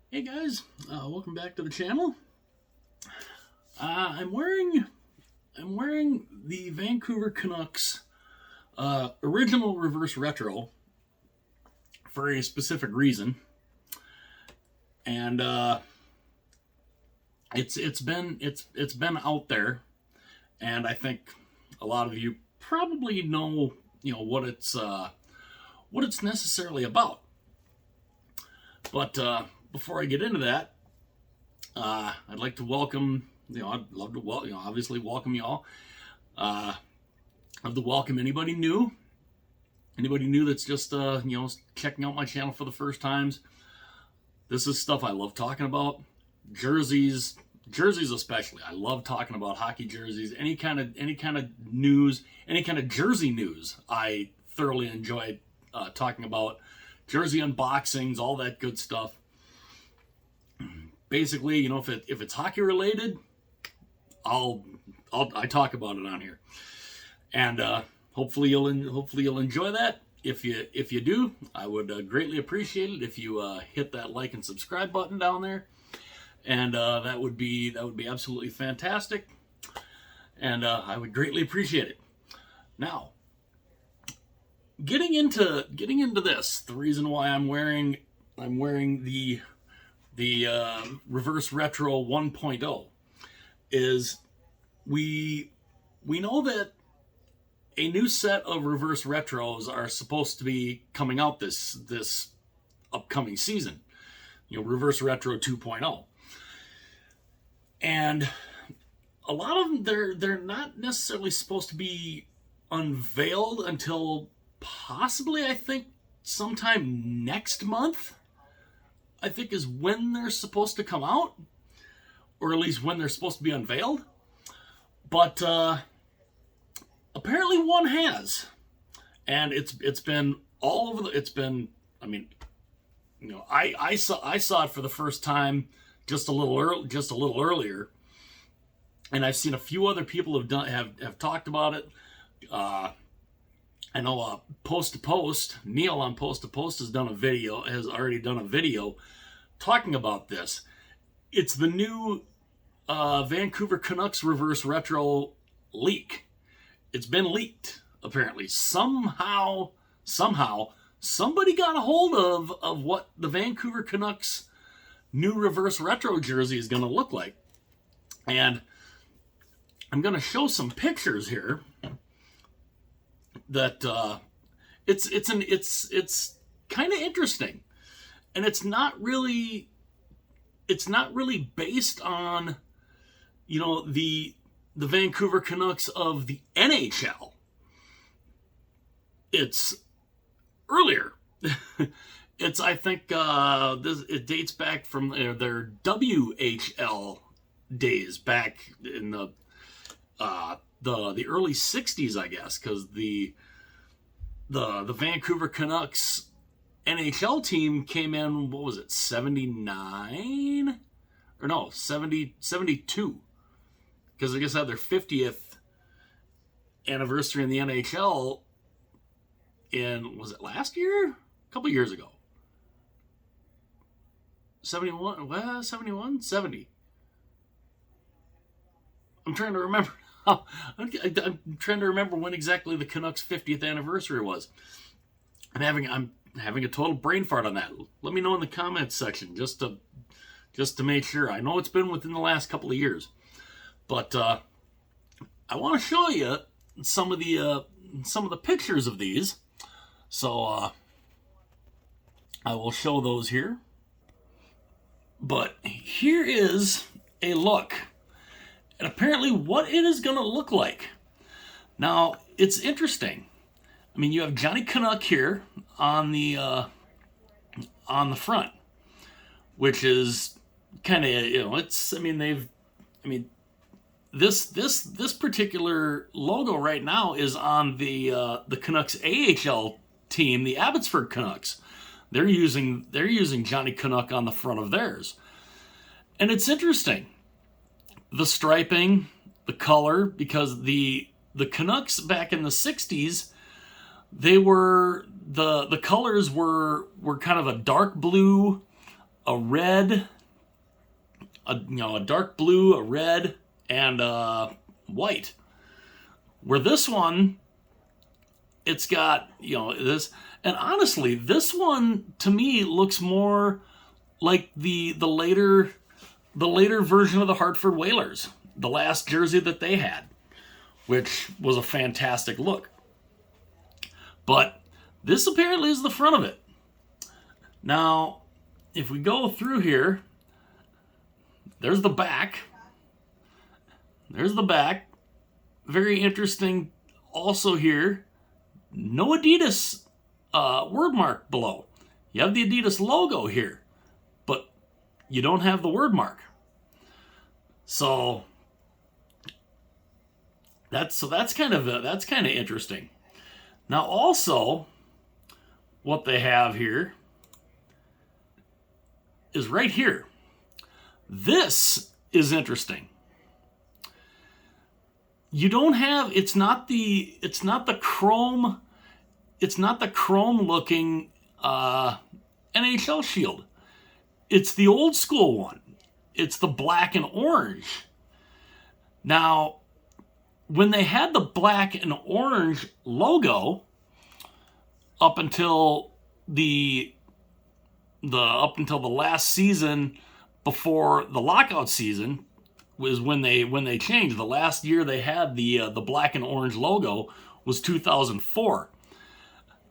Hey guys, welcome back to the channel. I'm wearing the Vancouver Canucks original reverse retro for a specific reason, and it's been out there, and I think a lot of you probably know what it's necessarily about. But before I get into that, I'd like to welcome, I'd love to obviously welcome you all. I'd love to welcome anybody new that's just, checking out my channel for the first times. This is stuff I love talking about. Jerseys especially. I love talking about hockey jerseys. Any kind of news, any kind of jersey news. I thoroughly enjoy talking about jersey unboxings, all that good stuff. Basically, if it's hockey related, I talk about it on here, and hopefully you'll enjoy that. If you do, I would greatly appreciate it if you hit that like and subscribe button down there, and that would be absolutely fantastic, and I would greatly appreciate it. Now, getting into this, the reason why I'm wearing the reverse retro 1.0 is we know that a new set of reverse retros are supposed to be coming out this upcoming season. Reverse retro 2.0, and a lot of them they're not necessarily supposed to be unveiled until possibly, I think, sometime next month. I think is when they're supposed to come out, or at least when they're supposed to be unveiled. But apparently one has, and it's been all over the. It's been. I mean, I saw it for the first time just a little earlier, and I've seen a few other people have talked about it. I know Post to Post, Neil on Post to Post has already done a video talking about this. It's the new Vancouver Canucks reverse retro leak. It's been leaked, apparently. Somehow, somebody got a hold of what the Vancouver Canucks new reverse retro jersey is going to look like. And I'm going to show some pictures here that it's kind of interesting, and it's not really based on the Vancouver Canucks of the NHL. It's earlier. I think it dates back from their WHL days back in the early 60s, I guess, because the Vancouver Canucks NHL team came in, what was it, 79? Or no, 72. Because I guess they had their 50th anniversary in the NHL was it last year? A couple years ago. 71? Well, 71? 70. I'm trying to remember. I'm trying to remember when exactly the Canucks' 50th anniversary was. I'm having a total brain fart on that. Let me know in the comments section just to make sure. I know it's been within the last couple of years, but I want to show you some of the pictures of these. So I will show those here. But here is a look and apparently what it is going to look like. Now, it's interesting. I mean, you have Johnny Canuck here on the front, which is kind of, this particular logo right now is on the Canucks AHL team, the Abbotsford Canucks. They're using Johnny Canuck on the front of theirs. And it's interesting. The striping, the color, because the Canucks back in the 60s, they were the colors were kind of a dark blue, a red, a dark blue, a red, and white. Where this one, it's got this, and honestly, this one to me looks more like the later version of the Hartford Whalers, the last jersey that they had, which was a fantastic look. But this apparently is the front of it. Now, if we go through here, there's the back. There's the back. Very interesting also here. No Adidas word mark below. You have the Adidas logo here, but you don't have the word mark. So that's kind of interesting. Now also, what they have here is right here. This is interesting. You don't have, it's not the chrome looking NHL shield. It's the old school one. It's the black and orange. Now, when they had the black and orange logo up until the last season before the lockout season was when they changed. The last year they had the black and orange logo was 2004.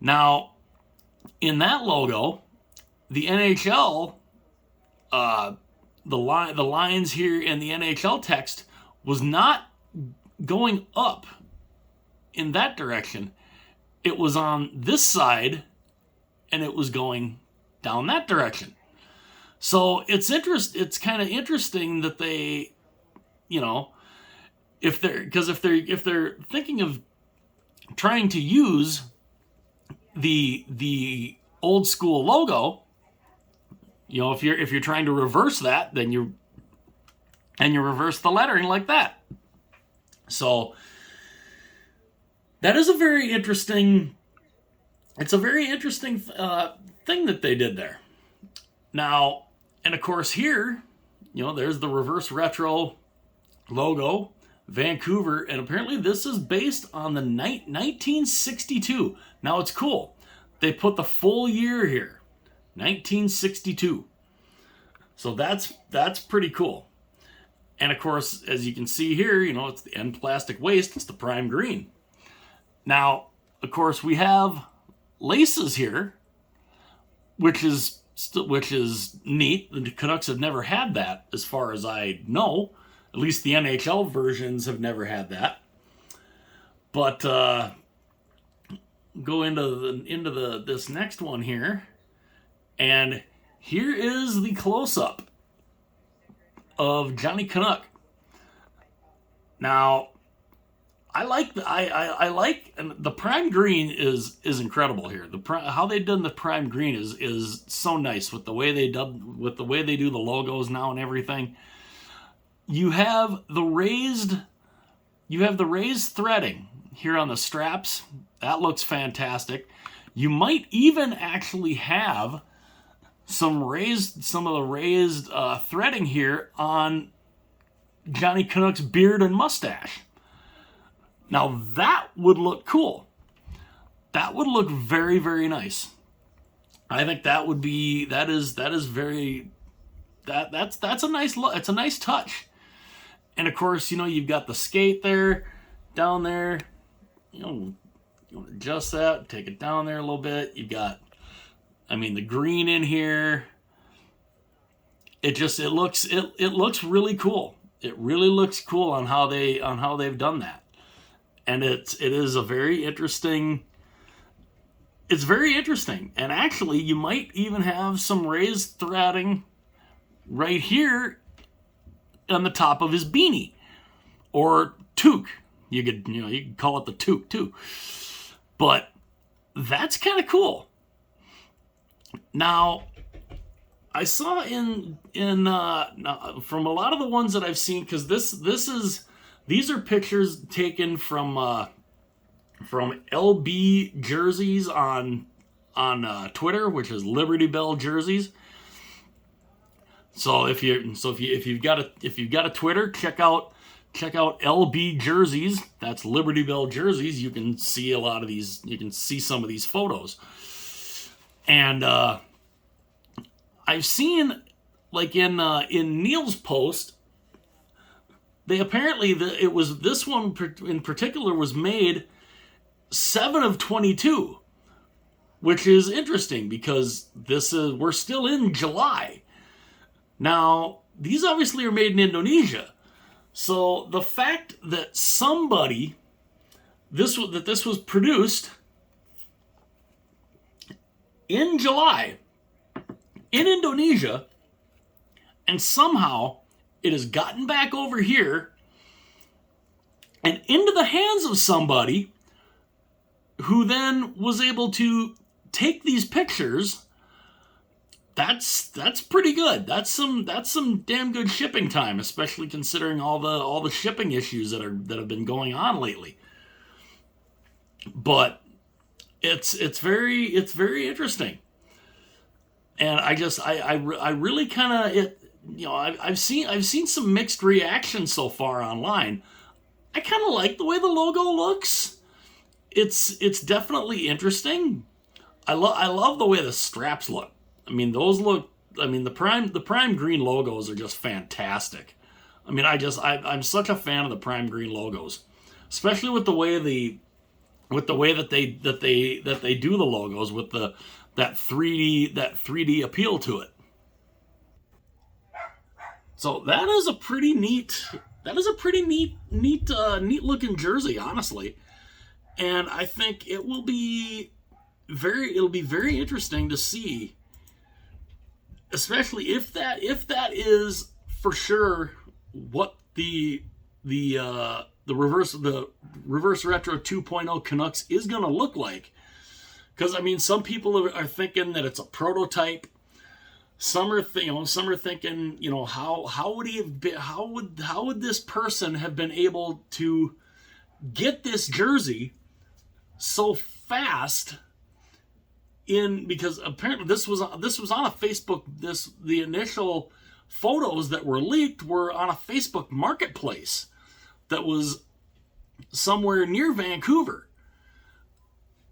Now, in that logo, the NHL, the lines here in the NHL text was not going up in that direction. It was on this side, and it was going down that direction. So it's kind of interesting that they, if they're thinking of trying to use the old school logo, if you're trying to reverse that, then you reverse the lettering like that. So that is a very interesting thing that they did there. Now, and of course here, there's the reverse retro logo, Vancouver, and apparently this is based on the 1962. Now it's cool. They put the full year here, 1962. So that's pretty cool. And of course, as you can see here, it's the end plastic waste. It's the prime green. Now, of course, we have laces here, which is neat. The Canucks have never had that, as far as I know. At least the NHL versions have never had that. But go into this next one here, and here is the close-up of Johnny Canuck. Now, I like the prime green is incredible here. How they've done the prime green is so nice with the way they do the logos now and everything. You have the raised threading here on the straps. That looks fantastic. You might even actually have some of the raised threading here on Johnny Canuck's beard and mustache. Now that would look cool. That would look very, very nice. I think that's a nice look. It's a nice touch. And of course, you've got the skate there, down there. You want to adjust that, take it down there a little bit. You've got, the green in here. It looks really cool. It really looks cool on how they've done that. And it is a very interesting. It's very interesting. And actually, you might even have some raised threading right here on the top of his beanie or toque. You could call it the toque too. But that's kind of cool. Now, I saw from a lot of the ones that I've seen, because these are pictures taken from LB Jerseys on Twitter, which is Liberty Bell Jerseys. So if you've got a Twitter, check out LB Jerseys. That's Libertyville Jerseys. You can see a lot of these. You can see some of these photos. And I've seen, like in Neil's post, they apparently this one in particular was made 7 of 22, which is interesting because we're still in July. Now, these obviously are made in Indonesia. So the fact that this was produced in July in Indonesia, and somehow it has gotten back over here and into the hands of somebody who then was able to take these pictures, that's pretty good. That's some damn good shipping time, especially considering all the shipping issues that have been going on lately. But it's very interesting, and I really kind of I've seen some mixed reactions so far online. I kind of like the way the logo looks. It's definitely interesting. I love the way the straps look. I mean, the prime green logos are just fantastic. I mean, I'm such a fan of the prime green logos, especially with the way that they do the logos with that 3D appeal to it. So that is a pretty neat looking jersey, honestly. And I think it'll be very interesting to see, especially if that is for sure what the reverse retro 2.0 Canucks is going to look like. Because I mean, some people are thinking that it's a prototype. Some are thinking, how would this person have been able to get this jersey so fast? Because apparently this was on a Facebook. The initial photos that were leaked were on a Facebook marketplace that was somewhere near Vancouver,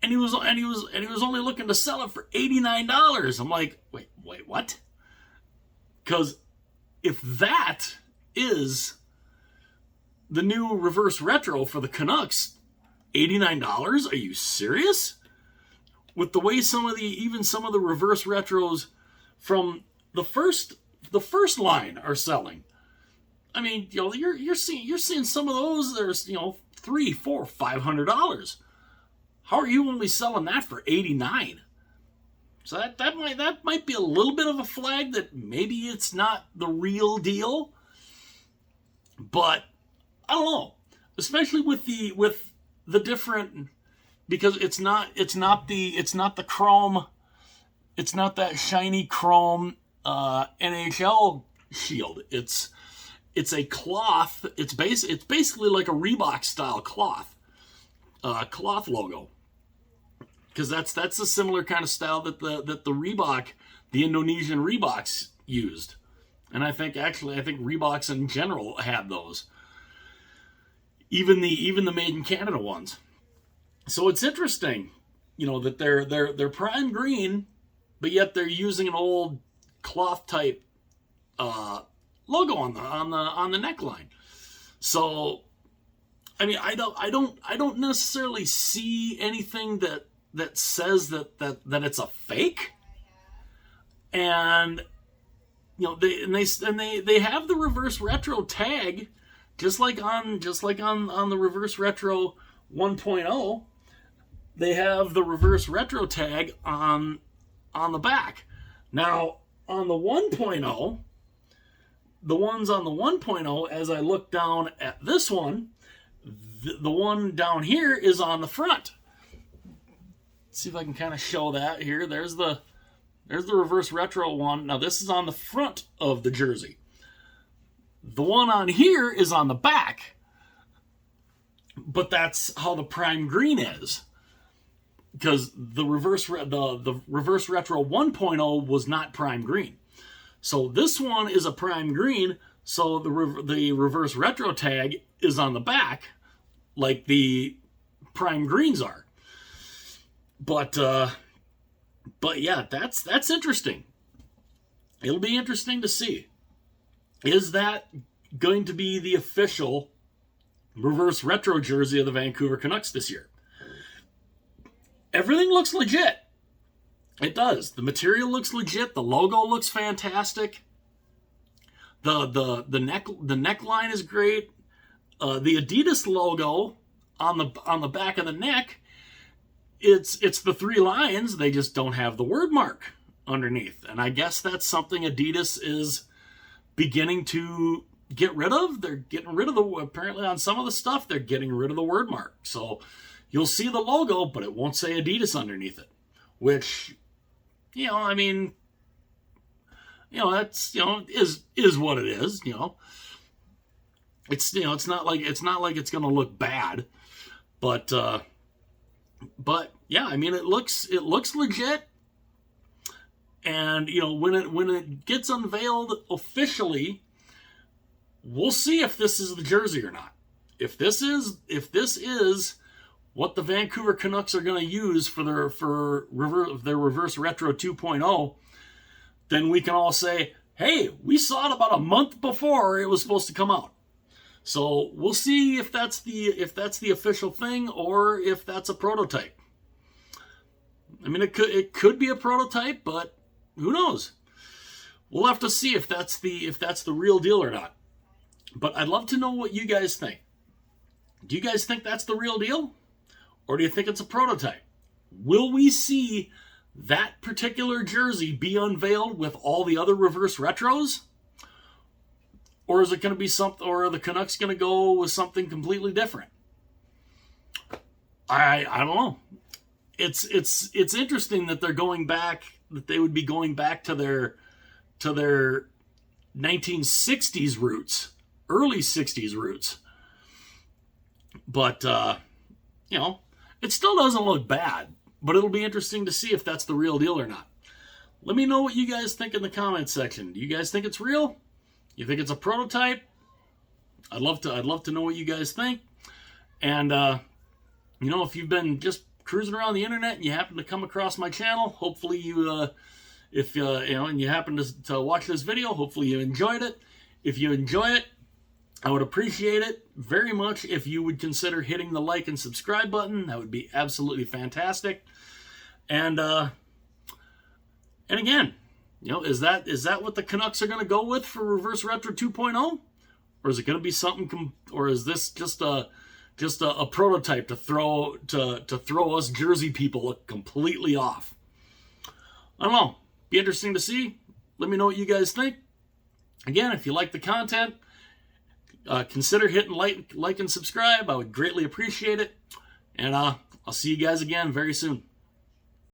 and he was only looking to sell it for $89. I'm like, wait, what? Because if that is the new reverse retro for the Canucks, $89? Are you serious? With the way some of the reverse retros from the first line are selling. I mean, you're seeing some of those. There's $300, $400, $500. How are you only selling that for $89? So that might be a little bit of a flag that maybe it's not the real deal. But I don't know, especially with the different, because it's not the chrome, it's not that shiny chrome NHL shield. It's a cloth. It's basically like a Reebok style cloth logo, because that's a similar kind of style that the Reebok, the Indonesian Reeboks used, and I think Reeboks in general had those. Even the made in Canada ones. So it's interesting, that they're prime green, but yet they're using an old cloth type logo on the neckline. So, I mean, I don't necessarily see anything that says that it's a fake. And they have the reverse retro tag, just like on the reverse retro 1.0. They have the reverse retro tag on the back. Now, on the 1.0, the ones on the 1.0, as I look down at this one, the one down here is on the front. Let's see if I can kind of show that here. There's the reverse retro one. Now, this is on the front of the jersey. The one on here is on the back. But that's how the prime green is. Because the reverse retro 1.0 was not prime green. So this one is a prime green, so the reverse retro tag is on the back, like the prime greens are. But yeah, that's interesting. It'll be interesting to see. Is that going to be the official reverse retro jersey of the Vancouver Canucks this year? Everything looks legit. It does. The material looks legit. The logo looks fantastic. The neckline is great. The Adidas logo on the back of the neck, it's the 3 lions. They just don't have the word mark underneath. And I guess that's something Adidas is beginning to get rid of. They're getting rid of apparently on some of the stuff, they're getting rid of the word mark. So you'll see the logo, but it won't say Adidas underneath it, which, I mean, that's, is what it is, It's, it's not like it's going to look bad, but yeah, I mean, it looks legit. And, when it gets unveiled officially, we'll see if this is the jersey or not. If this is what the Vancouver Canucks are going to use for their reverse retro 2.0, then we can all say, hey, we saw it about a month before it was supposed to come out. So we'll see if that's the official thing or if that's a prototype. I mean, it could be a prototype, but who knows? We'll have to see if that's the real deal or not. But I'd love to know what you guys think. Do you guys think that's the real deal? Or do you think it's a prototype? Will we see that particular jersey be unveiled with all the other reverse retros? Or is it going to be something, or are the Canucks going to go with something completely different? I don't know. It's interesting that they're going back, that they would be going back to their 1960s roots, early 60s roots. But it still doesn't look bad, but it'll be interesting to see if that's the real deal or not. Let me know what you guys think in the comments section. Do you guys think it's real? You think it's a prototype? I'd love to know what you guys think. And if you've been just cruising around the internet and you happen to come across my channel, hopefully you and you happen to watch this video, hopefully you enjoyed it. If you enjoy it, I would appreciate it very much if you would consider hitting the like and subscribe button. That would be absolutely fantastic. And again, is that what the Canucks are going to go with for Reverse Retro 2.0? Or is it going to be something, or is this just a prototype to throw us Jersey people completely off? I don't know. Be interesting to see. Let me know what you guys think. Again, if you like the content, consider hitting like and subscribe. I would greatly appreciate it. And I'll see you guys again very soon.